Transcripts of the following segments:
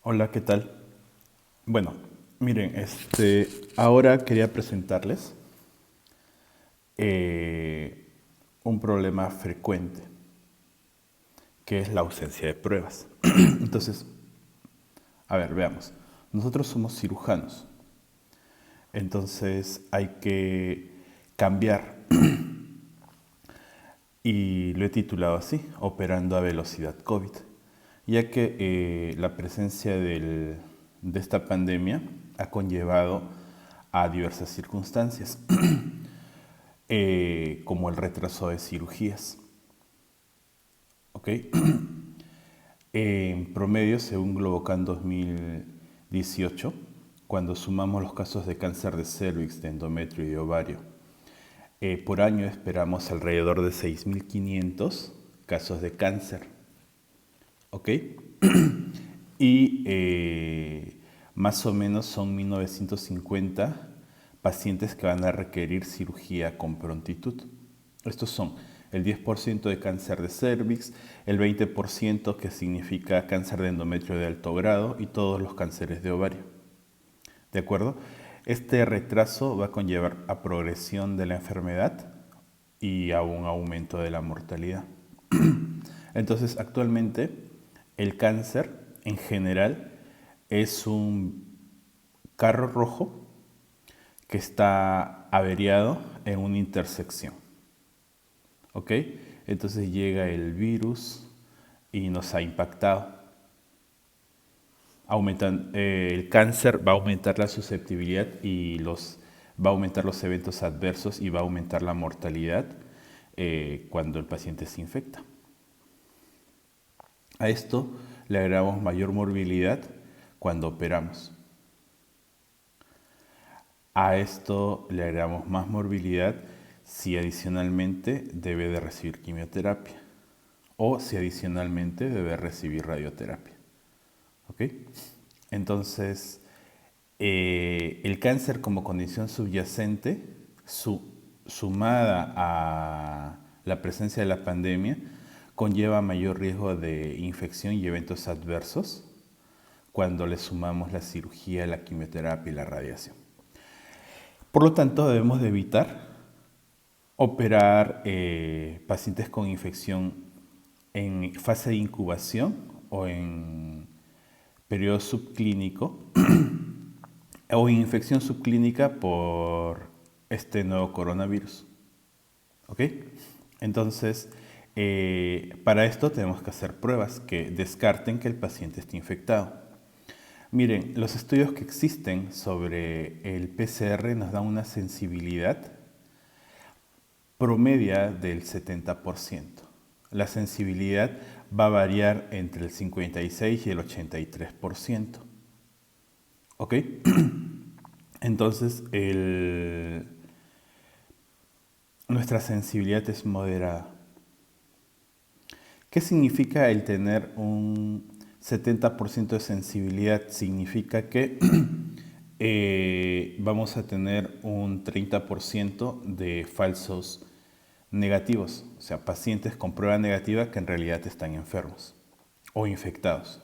Hola, ¿qué tal? Bueno, miren, ahora quería presentarles eh, un problema frecuente, que es la ausencia de pruebas. Entonces, a ver, veamos. Nosotros somos cirujanos, entonces hay que cambiar, y lo he titulado así, Operando a velocidad COVID, ya que la presencia de esta pandemia ha conllevado a diversas circunstancias. Como el retraso de cirugías. ¿Ok? En promedio, según Globocan 2018, cuando sumamos los casos de cáncer de cervix, de endometrio y de ovario, por año esperamos alrededor de 6.500 casos de cáncer. ¿Ok? Y más o menos son 1950 pacientes que van a requerir cirugía con prontitud. Estos son el 10% de cáncer de cervix, el 20% que significa cáncer de endometrio de alto grado y todos los cánceres de ovario. ¿De acuerdo? Este retraso va a conllevar a progresión de la enfermedad y a un aumento de la mortalidad. Entonces, actualmente el cáncer en general es un carro rojo que está averiado en una intersección. ¿Ok? Entonces llega el virus y nos ha impactado. El cáncer va a aumentar la susceptibilidad y va a aumentar los eventos adversos y va a aumentar la mortalidad cuando el paciente se infecta. A esto le agregamos mayor morbilidad cuando operamos. A esto le agregamos más morbilidad si adicionalmente debe de recibir quimioterapia o si adicionalmente debe recibir radioterapia. ¿Ok? Entonces, el cáncer como condición subyacente, sumada a la presencia de la pandemia, conlleva mayor riesgo de infección y eventos adversos cuando le sumamos la cirugía, la quimioterapia y la radiación. Por lo tanto, debemos de evitar operar pacientes con infección en fase de incubación o en periodo subclínico o infección subclínica por este nuevo coronavirus. ¿Ok? Entonces, para esto tenemos que hacer pruebas que descarten que el paciente esté infectado. Miren, los estudios que existen sobre el PCR nos dan una sensibilidad promedia del 70%. La sensibilidad va a variar entre el 56 y el 83%. ¿Ok? Entonces, nuestra sensibilidad es moderada. ¿Qué significa el tener un 70% de sensibilidad? Significa que vamos a tener un 30% de falsos negativos, o sea, pacientes con prueba negativa que en realidad están enfermos o infectados.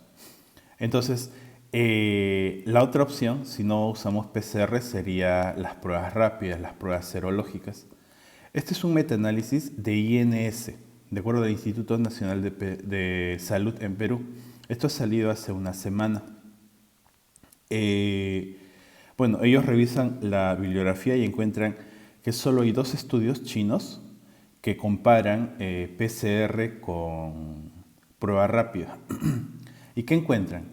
Entonces, la otra opción, si no usamos PCR, sería las pruebas rápidas, las pruebas serológicas. Este es un metaanálisis de INS, de acuerdo al Instituto Nacional de Salud en Perú. Esto ha salido hace una semana. Eh, bueno, ellos revisan la bibliografía y encuentran que solo hay dos estudios chinos que comparan PCR con prueba rápida. ¿Y qué encuentran?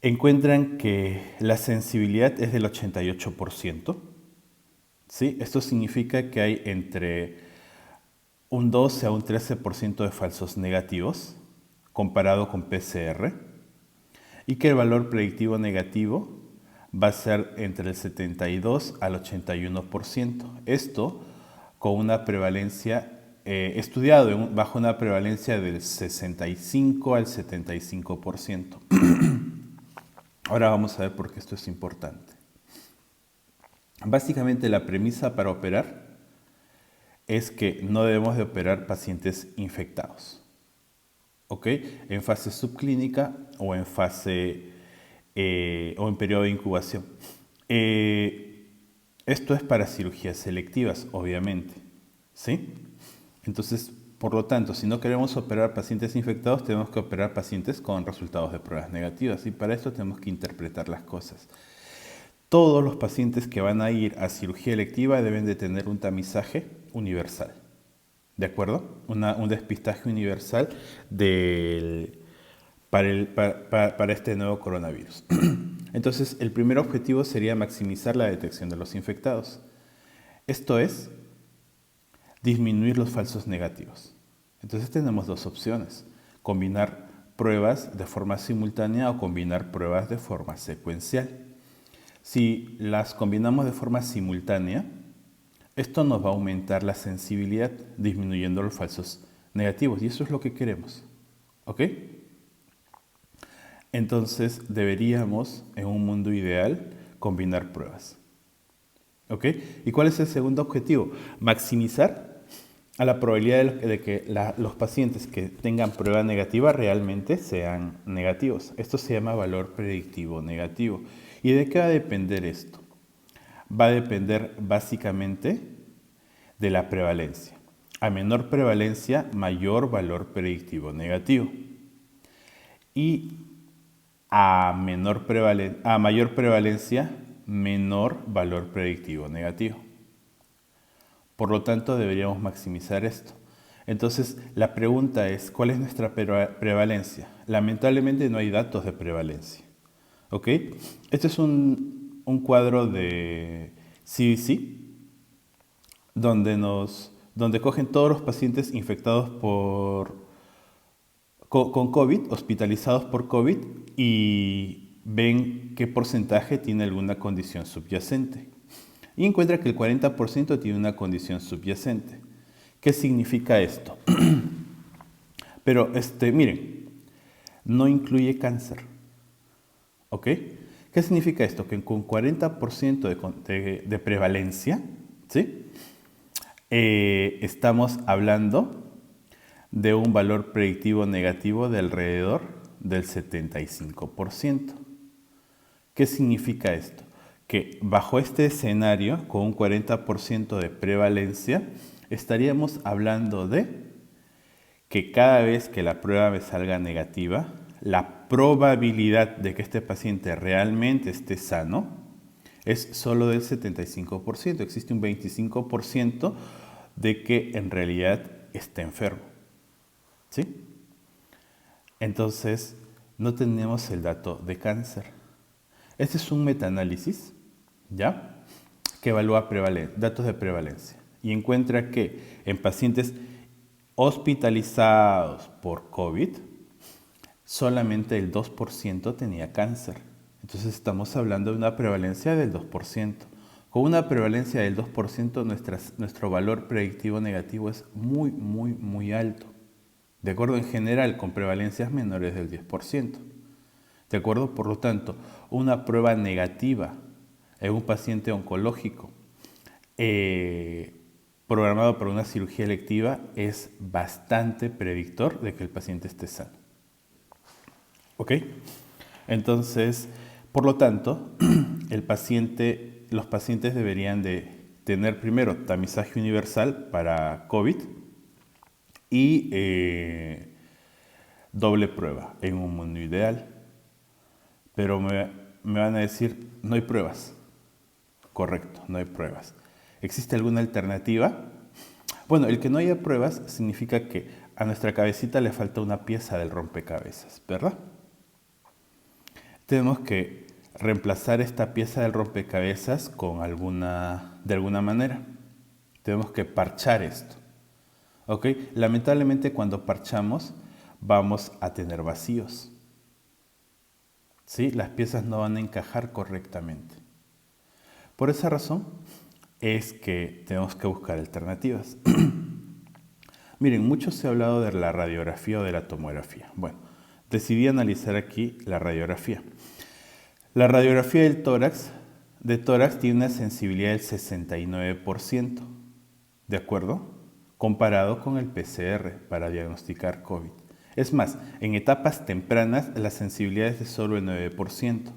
Encuentran que la sensibilidad es del 88%. ¿Sí? Esto significa que hay entre un 12 a un 13% de falsos negativos comparado con PCR y que el valor predictivo negativo va a ser entre el 72 al 81%. Esto con una prevalencia estudiado bajo una prevalencia del 65 al 75%. Ahora vamos a ver por qué esto es importante. Básicamente la premisa para operar es que no debemos de operar pacientes infectados. ¿ok? En fase subclínica o en fase o en periodo de incubación. Esto es para cirugías selectivas, obviamente, ¿sí? Entonces, por lo tanto, si no queremos operar pacientes infectados, tenemos que operar pacientes con resultados de pruebas negativas y para esto tenemos que interpretar las cosas. Todos los pacientes que van a ir a cirugía electiva deben de tener un tamizaje universal, ¿de acuerdo? Un despistaje universal para este nuevo coronavirus. Entonces, el primer objetivo sería maximizar la detección de los infectados. Esto es disminuir los falsos negativos. Entonces tenemos dos opciones: combinar pruebas de forma simultánea o combinar pruebas de forma secuencial. Si las combinamos de forma simultánea, esto nos va a aumentar la sensibilidad, disminuyendo los falsos negativos, y eso es lo que queremos. ¿Ok? Entonces deberíamos, en un mundo ideal, combinar pruebas. ¿Ok? ¿Y cuál es el segundo objetivo? Maximizar a la probabilidad de que los pacientes que tengan prueba negativa realmente sean negativos. Esto se llama valor predictivo negativo. ¿Y de qué va a depender esto? Va a depender básicamente de la prevalencia. A menor prevalencia, mayor valor predictivo negativo. Y a mayor prevalencia, menor valor predictivo negativo. Por lo tanto, deberíamos maximizar esto. Entonces, la pregunta es, ¿cuál es nuestra prevalencia? Lamentablemente no hay datos de prevalencia. ¿Ok? Este es un cuadro de CDC donde cogen todos los pacientes infectados con COVID, hospitalizados por COVID, y ven qué porcentaje tiene alguna condición subyacente. Y encuentra que el 40% tiene una condición subyacente. ¿Qué significa esto? Pero miren, no incluye cáncer. ¿Ok? ¿Qué significa esto? Que con 40% de prevalencia, ¿sí? Estamos hablando de un valor predictivo negativo de alrededor del 75%. ¿Qué significa esto? Que bajo este escenario, con un 40% de prevalencia, estaríamos hablando de que cada vez que la prueba me salga negativa, la probabilidad de que este paciente realmente esté sano es solo del 75%. Existe un 25% de que en realidad esté enfermo. ¿Sí? Entonces, no tenemos el dato de cáncer. Este es un metaanálisis, ¿ya?, que evalúa datos de prevalencia y encuentra que en pacientes hospitalizados por COVID, solamente el 2% tenía cáncer. Entonces estamos hablando de una prevalencia del 2%. Con una prevalencia del 2%, nuestro valor predictivo negativo es muy, muy, muy alto. De acuerdo, en general, con prevalencias menores del 10%. ¿De acuerdo? Por lo tanto, una prueba negativa en un paciente oncológico programado para una cirugía electiva es bastante predictor de que el paciente esté sano. ¿Ok? Entonces, por lo tanto, los pacientes deberían de tener primero tamizaje universal para COVID y doble prueba en un mundo ideal. Pero me van a decir, no hay pruebas. Correcto, no hay pruebas. ¿Existe alguna alternativa? Bueno, el que no haya pruebas significa que a nuestra cabecita le falta una pieza del rompecabezas, ¿verdad? Tenemos que reemplazar esta pieza del rompecabezas de alguna manera. Tenemos que parchar esto. ¿Ok? Lamentablemente cuando parchamos vamos a tener vacíos. ¿Sí? Las piezas no van a encajar correctamente. Por esa razón es que tenemos que buscar alternativas. Miren, mucho se ha hablado de la radiografía o de la tomografía. Bueno, decidí analizar aquí la radiografía. La radiografía de tórax tiene una sensibilidad del 69%, ¿de acuerdo? Comparado con el PCR para diagnosticar COVID. Es más, en etapas tempranas la sensibilidad es de solo el 9%.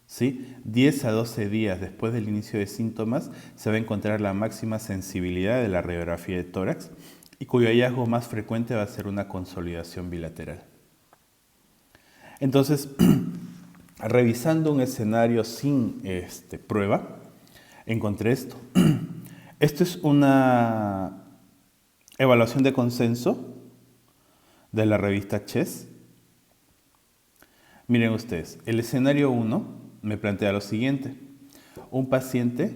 ¿Sí? 10 a 12 días después del inicio de síntomas se va a encontrar la máxima sensibilidad de la radiografía de tórax y cuyo hallazgo más frecuente va a ser una consolidación bilateral. Entonces, revisando un escenario sin prueba, encontré esto. Esto es una evaluación de consenso de la revista Chess. Miren ustedes, el escenario 1 me plantea lo siguiente. Un paciente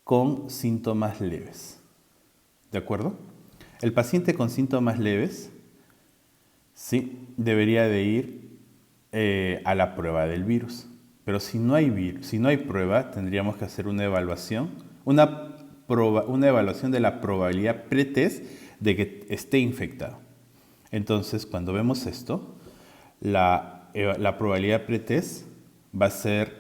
con síntomas leves. ¿De acuerdo? El paciente con síntomas leves, sí, debería de ir a la prueba del virus. Pero si no hay prueba, tendríamos que hacer una evaluación, una evaluación de la probabilidad pretest de que esté infectado. Entonces, cuando vemos esto, la probabilidad pretest va a ser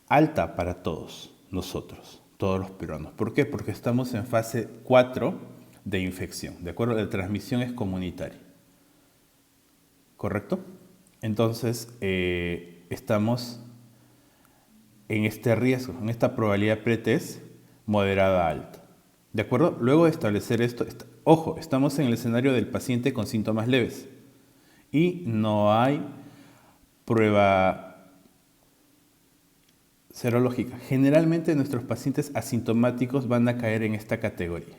alta para todos nosotros, todos los peruanos. ¿Por qué? Porque estamos en fase 4 de infección, ¿de acuerdo? La transmisión es comunitaria. ¿Correcto? Entonces, estamos en este riesgo, en esta probabilidad pretest moderada alta. ¿De acuerdo? Luego de establecer esto, ojo, estamos en el escenario del paciente con síntomas leves y no hay prueba serológica. Generalmente nuestros pacientes asintomáticos van a caer en esta categoría.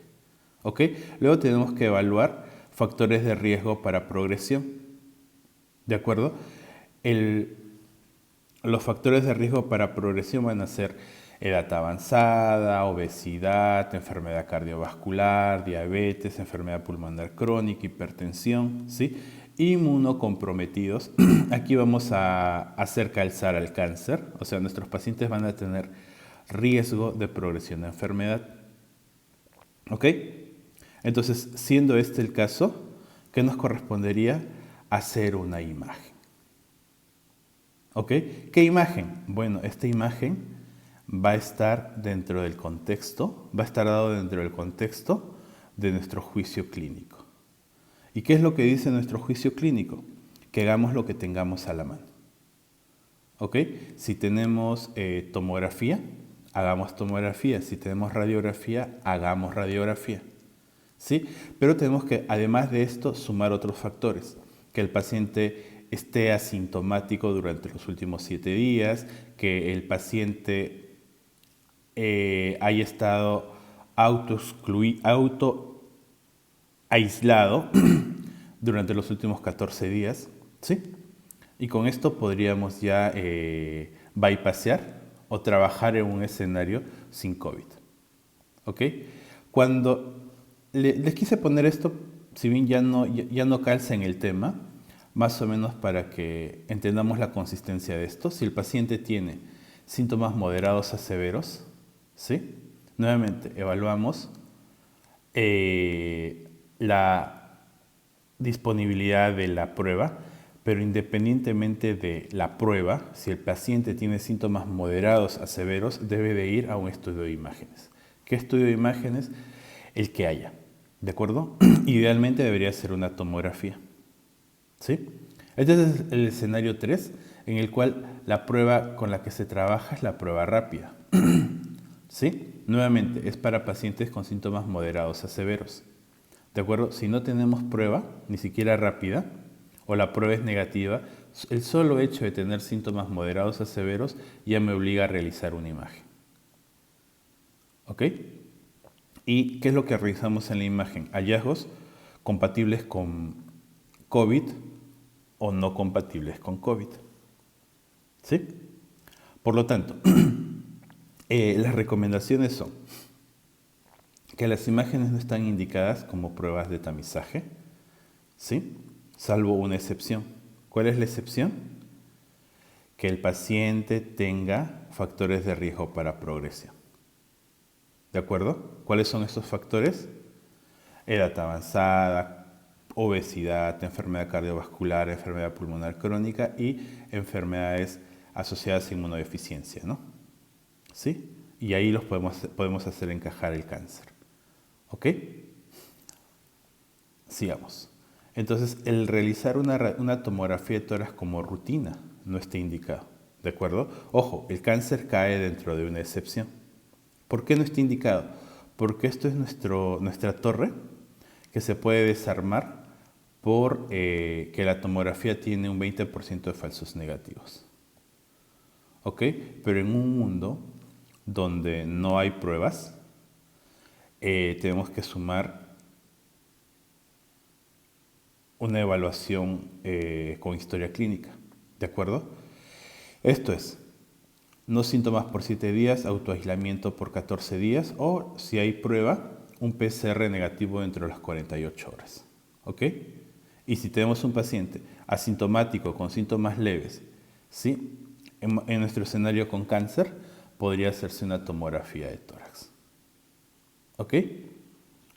¿Ok? Luego tenemos que evaluar factores de riesgo para progresión. ¿De acuerdo? Los factores de riesgo para progresión van a ser edad avanzada, obesidad, enfermedad cardiovascular, diabetes, enfermedad pulmonar crónica, hipertensión, ¿sí? Inmunocomprometidos. Aquí vamos a hacer calzar al cáncer, o sea, nuestros pacientes van a tener riesgo de progresión de enfermedad. ¿Ok? Entonces, siendo este el caso, ¿qué nos correspondería? Hacer una imagen. ¿Ok? ¿Qué imagen? Bueno, esta imagen va a estar dentro del contexto, va a estar dado dentro del contexto de nuestro juicio clínico. ¿Y qué es lo que dice nuestro juicio clínico? Que hagamos lo que tengamos a la mano. ¿Ok? Si tenemos tomografía, hagamos tomografía. Si tenemos radiografía, hagamos radiografía. ¿Sí? Pero tenemos que, además de esto, sumar otros factores. Que el paciente esté asintomático durante los últimos 7 días, que el paciente haya estado aislado durante los últimos 14 días, ¿sí? Y con esto podríamos ya bypassear o trabajar en un escenario sin COVID. ¿Ok? Cuando les quise poner esto, si bien ya no calza en el tema, más o menos para que entendamos la consistencia de esto. Si el paciente tiene síntomas moderados a severos, ¿sí? Nuevamente, evaluamos la disponibilidad de la prueba, pero independientemente de la prueba, si el paciente tiene síntomas moderados a severos, debe de ir a un estudio de imágenes. ¿Qué estudio de imágenes? El que haya, ¿de acuerdo? Idealmente debería ser una tomografía. ¿Sí? Este es el escenario 3, en el cual la prueba con la que se trabaja es la prueba rápida. ¿Sí? Nuevamente, es para pacientes con síntomas moderados a severos. ¿De acuerdo? Si no tenemos prueba, ni siquiera rápida, o la prueba es negativa, el solo hecho de tener síntomas moderados a severos ya me obliga a realizar una imagen. ¿Ok? ¿Y qué es lo que realizamos en la imagen? Hallazgos compatibles con COVID o no compatibles con COVID. ¿Sí? Por lo tanto, las recomendaciones son que las imágenes no están indicadas como pruebas de tamizaje, ¿sí? Salvo una excepción. ¿Cuál es la excepción? Que el paciente tenga factores de riesgo para progresión. ¿De acuerdo? ¿Cuáles son estos factores? Edad avanzada, obesidad, enfermedad cardiovascular, enfermedad pulmonar crónica y enfermedades asociadas a inmunodeficiencia, ¿no? ¿Sí? Y ahí los podemos hacer encajar el cáncer. ¿Ok? Sigamos. Entonces, el realizar una tomografía de tórax como rutina no está indicado, ¿de acuerdo? Ojo, el cáncer cae dentro de una excepción. ¿Por qué no está indicado? Porque esto es nuestra torre que se puede desarmar por que la tomografía tiene un 20% de falsos negativos. ¿Ok? Pero en un mundo donde no hay pruebas, tenemos que sumar una evaluación con historia clínica. ¿De acuerdo? Esto es, no síntomas por 7 días, autoaislamiento por 14 días o, si hay prueba, un PCR negativo dentro de las 48 horas. ¿Ok? Y si tenemos un paciente asintomático con síntomas leves, ¿sí? En nuestro escenario con cáncer, podría hacerse una tomografía de tórax. ¿Ok?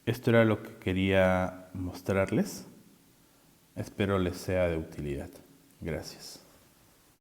Esto era lo que quería mostrarles. Espero les sea de utilidad. Gracias.